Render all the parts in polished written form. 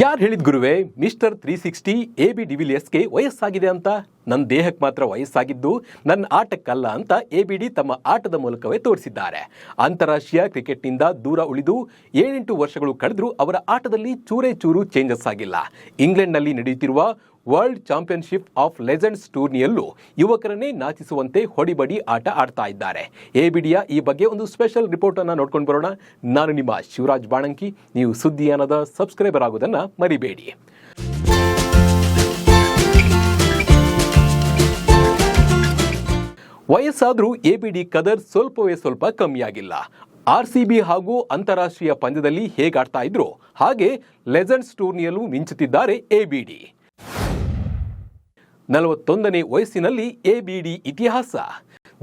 ಯಾರು ಹೇಳಿದ ಗುರುವೆ ಮಿಸ್ಟರ್ 360 AB ಡಿವಿಲಿಯರ್ಸ್ಗೆ ವಯಸ್ಸಾಗಿದೆ ಅಂತ? ನನ್ನ ದೇಹಕ್ಕೆ ಮಾತ್ರ ವಯಸ್ಸಾಗಿದ್ದು ನನ್ನ ಆಟಕ್ಕಲ್ಲ ಅಂತ ABD ತಮ್ಮ ಆಟದ ಮೂಲಕವೇ ತೋರಿಸಿದ್ದಾರೆ. ಅಂತಾರಾಷ್ಟ್ರೀಯ ಕ್ರಿಕೆಟ್ನಿಂದ ದೂರ ಉಳಿದು 7-8 ವರ್ಷಗಳು ಕಳೆದರೂ ಅವರ ಆಟದಲ್ಲಿ ಚೂರೇ ಚೂರು ಚೇಂಜಸ್ ಆಗಿಲ್ಲ. ಇಂಗ್ಲೆಂಡ್ನಲ್ಲಿ ನಡೆಯುತ್ತಿರುವ ವರ್ಲ್ಡ್ ಚಾಂಪಿಯನ್ಶಿಪ್ ಆಫ್ ಲೆಜೆಂಡ್ಸ್ ಟೂರ್ನಿಯಲ್ಲೂ ಯುವಕರನ್ನೇ ನಾಚಿಸುವಂತೆ ಹೊಡಿಬಡಿ ಆಟ ಆಡ್ತಾ ಇದ್ದಾರೆ. ABDಯ ಈ ಬಗ್ಗೆ ಒಂದು ಸ್ಪೆಷಲ್ ರಿಪೋರ್ಟ್ ಅನ್ನು ನೋಡ್ಕೊಂಡು ಬರೋಣ. ನಾನು ನಿಮ್ಮ ಶಿವರಾಜ್ ಬಾಣಂಕಿ. ನೀವು ಸುದ್ದಿಯಾನದ ಸಬ್ಸ್ಕ್ರೈಬರ್ ಆಗೋದನ್ನ ಮರಿಬೇಡಿ. ವಯಸ್ಸಾದ್ರೂ ABD ಕದರ್ ಸ್ವಲ್ಪವೇ ಸ್ವಲ್ಪ ಕಮ್ಮಿಯಾಗಿಲ್ಲ. RCB ಹಾಗೂ ಅಂತಾರಾಷ್ಟ್ರೀಯ ಪಂದ್ಯದಲ್ಲಿ ಹೇಗಾಡ್ತಾ ಇದ್ರು ಹಾಗೆ ಲೆಜೆಂಡ್ಸ್ ಟೂರ್ನಿಯಲ್ಲೂ ಮಿಂಚುತ್ತಿದ್ದಾರೆ ABD. 41ನೇ ವಯಸ್ಸಿನಲ್ಲಿ ABD ಇತಿಹಾಸ.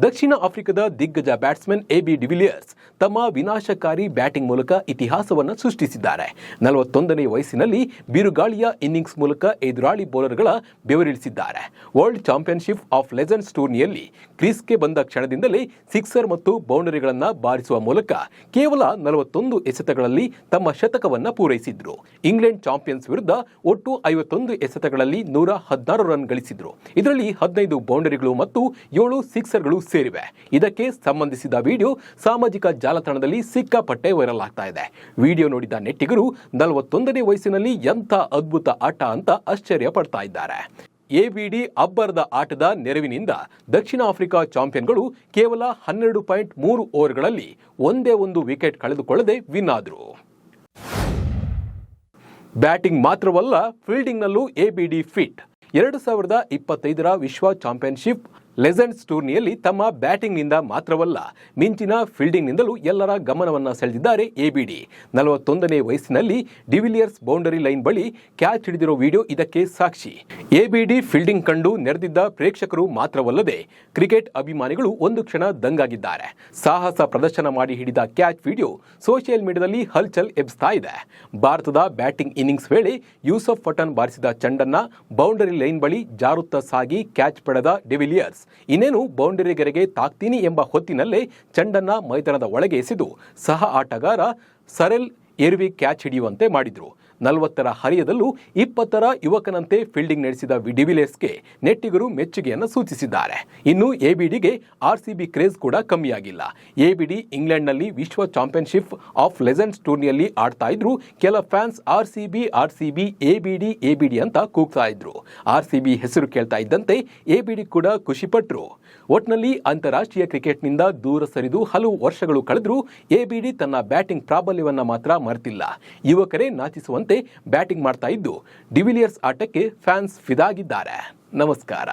ದಕ್ಷಿಣ ಆಫ್ರಿಕಾದ ದಿಗ್ಗಜ ಬ್ಯಾಟ್ಸ್ಮನ್ AB ಡಿವಿಲಿಯರ್ಸ್ ತಮ್ಮ ವಿನಾಶಕಾರಿ ಬ್ಯಾಟಿಂಗ್ ಮೂಲಕ ಇತಿಹಾಸವನ್ನು ಸೃಷ್ಟಿಸಿದ್ದಾರೆ. 41ನೇ ವಯಸ್ಸಿನಲ್ಲಿ ಬಿರುಗಾಳಿಯ ಇನ್ನಿಂಗ್ಸ್ ಮೂಲಕ ಎದುರಾಳಿ ಬೌಲರ್ಗಳ ಬೆವರಿಳಿಸಿದ್ದಾರೆ. ವರ್ಲ್ಡ್ ಚಾಂಪಿಯನ್ಶಿಪ್ ಆಫ್ ಲೆಜೆಂಡ್ಸ್ ಟೂರ್ನಿಯಲ್ಲಿ ಕ್ರೀಸ್ಗೆ ಬಂದ ಕ್ಷಣದಿಂದಲೇ ಸಿಕ್ಸರ್ ಮತ್ತು ಬೌಂಡರಿಗಳನ್ನು ಬಾರಿಸುವ ಮೂಲಕ ಕೇವಲ 41 ಎಸೆತಗಳಲ್ಲಿ ತಮ್ಮ ಶತಕವನ್ನು ಪೂರೈಸಿದ್ರು. ಇಂಗ್ಲೆಂಡ್ ಚಾಂಪಿಯನ್ಸ್ ವಿರುದ್ಧ ಒಟ್ಟು 51 ಎಸೆತಗಳಲ್ಲಿ 116 ರನ್ ಗಳಿಸಿದ್ರು. ಇದರಲ್ಲಿ 15 ಬೌಂಡರಿಗಳು ಮತ್ತು 7 ಸಿಕ್ಸರ್ಗಳು ಸೇರಿವೆ. ಇದಕ್ಕೆ ಸಂಬಂಧಿಸಿದ ವಿಡಿಯೋ ಸಾಮಾಜಿಕ ಜಾಲತಾಣದಲ್ಲಿ ಸಿಕ್ಕಾಪಟ್ಟೆ ವೈರಲ್ ಆಗ್ತಾ ಇದೆ. ವಿಡಿಯೋ ನೋಡಿದ ನೆಟ್ಟಿಗರು 41ನೇ ವಯಸ್ಸಿನಲ್ಲಿ ಎಂಥ ಅದ್ಭುತ ಆಟ ಅಂತ ಆಶ್ಚರ್ಯ ಪಡ್ತಾ ಇದ್ದಾರೆ. ABD ಅಬ್ಬರದ ಆಟದ ನೆರವಿನಿಂದ ದಕ್ಷಿಣ ಆಫ್ರಿಕಾ ಚಾಂಪಿಯನ್ಗಳು ಕೇವಲ 12.3 ಓವರ್ಗಳಲ್ಲಿ ಒಂದೇ ಒಂದು ವಿಕೆಟ್ ಕಳೆದುಕೊಳ್ಳದೆ ವಿನ್ ಆದರು. ಬ್ಯಾಟಿಂಗ್ ಮಾತ್ರವಲ್ಲ, ಫೀಲ್ಡಿಂಗ್ನಲ್ಲೂ ABD ಫಿಟ್. 2025ರ ವಿಶ್ವ ಚಾಂಪಿಯನ್ಶಿಪ್ ಲೆಜೆಂಡ್ಸ್ ಟೂರ್ನಿಯಲ್ಲಿ ತಮ್ಮ ಬ್ಯಾಟಿಂಗ್ನಿಂದ ಮಾತ್ರವಲ್ಲ, ಮಿಂಚಿನ ಫೀಲ್ಡಿಂಗ್ನಿಂದಲೂ ಎಲ್ಲರ ಗಮನವನ್ನು ಸೆಳೆದಿದ್ದಾರೆ ABD. 41ನೇ ವಯಸ್ಸಿನಲ್ಲಿ ಡಿವಿಲಿಯರ್ಸ್ ಬೌಂಡರಿ ಲೈನ್ ಬಳಿ ಕ್ಯಾಚ್ ಹಿಡಿದಿರೋ ವಿಡಿಯೋ ಇದಕ್ಕೆ ಸಾಕ್ಷಿ. ABD ಫೀಲ್ಡಿಂಗ್ ಕಂಡು ನೆರೆದಿದ್ದ ಪ್ರೇಕ್ಷಕರು ಮಾತ್ರವಲ್ಲದೆ ಕ್ರಿಕೆಟ್ ಅಭಿಮಾನಿಗಳು ಒಂದು ಕ್ಷಣ ದಂಗಾಗಿದ್ದಾರೆ. ಸಾಹಸ ಪ್ರದರ್ಶನ ಮಾಡಿ ಹಿಡಿದ ಕ್ಯಾಚ್ ವಿಡಿಯೋ ಸೋಷಿಯಲ್ ಮೀಡಿಯಾದಲ್ಲಿ ಹಲ್ಚಲ್ ಎಬ್ಬಿಸ್ತಾ ಇದೆ. ಭಾರತದ ಬ್ಯಾಟಿಂಗ್ ಇನ್ನಿಂಗ್ಸ್ ವೇಳೆ ಯೂಸಫ್ ಪಠಾಣ್ ಬಾರಿಸಿದ ಚೆಂಡನ್ನ ಬೌಂಡರಿ ಲೈನ್ ಬಳಿ ಜಾರುತ್ತಾ ಸಾಗಿ ಕ್ಯಾಚ್ ಪಡೆದ ಡಿವಿಲಿಯರ್ಸ್ ಇನ್ನೇನು ಬೌಂಡರಿಗೆರೆಗೆ ತಾಕ್ತೀನಿ ಎಂಬ ಹೊತ್ತಿನಲ್ಲೇ ಚೆಂಡನ್ನ ಮೈದಾನದ ಒಳಗೆ ಎಸೆದು ಸಹ ಆಟಗಾರ ಸರೆಲ್ ಎರ್ವಿ ಕ್ಯಾಚ್ ಹಿಡಿಯುವಂತೆ ಮಾಡಿದ್ರು. 40ರ ಹರಿಯದಲ್ಲೂ 20ರ ಯುವಕನಂತೆ ಫೀಲ್ಡಿಂಗ್ ನಡೆಸಿದ ಡಿವಿಲಿಯರ್ಸ್ಗೆ ನೆಟ್ಟಿಗರು ಮೆಚ್ಚುಗೆಯನ್ನು ಸೂಚಿಸಿದ್ದಾರೆ. ಇನ್ನು ABDಗೆ RCB ಕ್ರೇಜ್ ಕೂಡ ಕಮ್ಮಿಯಾಗಿಲ್ಲ. ABD ಇಂಗ್ಲೆಂಡ್ನಲ್ಲಿ ವಿಶ್ವ ಚಾಂಪಿಯನ್ಶಿಪ್ ಆಫ್ ಲೆಜೆಂಡ್ಸ್ ಟೂರ್ನಿಯಲ್ಲಿ ಆಡ್ತಾ ಇದ್ರು. ಕೆಲ ಫ್ಯಾನ್ಸ್ RCB ABD ಅಂತ ಕೂಗ್ತಾ ಇದ್ರು. RCB ಹೆಸರು ಕೇಳ್ತಾ ಇದ್ದಂತೆ ABD ಕೂಡ ಖುಷಿಪಟ್ರು. ಒಟ್ನಲ್ಲಿ ಅಂತಾರಾಷ್ಟ್ರೀಯ ಕ್ರಿಕೆಟ್ನಿಂದ ದೂರ ಸರಿದು ಹಲವು ವರ್ಷಗಳು ಕಳೆದರೂ ABD ತನ್ನ ಬ್ಯಾಟಿಂಗ್ ಪ್ರಾಬಲ್ಯವನ್ನು ಮಾತ್ರ ಮರೆತಿಲ್ಲ. ಯುವಕರೇ ನಾಚಿಸುವಂತೆ ಬ್ಯಾಟಿಂಗ್ ಮಾಡ್ತಾ ಇದ್ದು ಡಿವಿಲಿಯರ್ಸ್ ಆಟಕ್ಕೆ ಫ್ಯಾನ್ಸ್ ಫಿದಾಗಿದ್ದಾರೆ. ನಮಸ್ಕಾರ.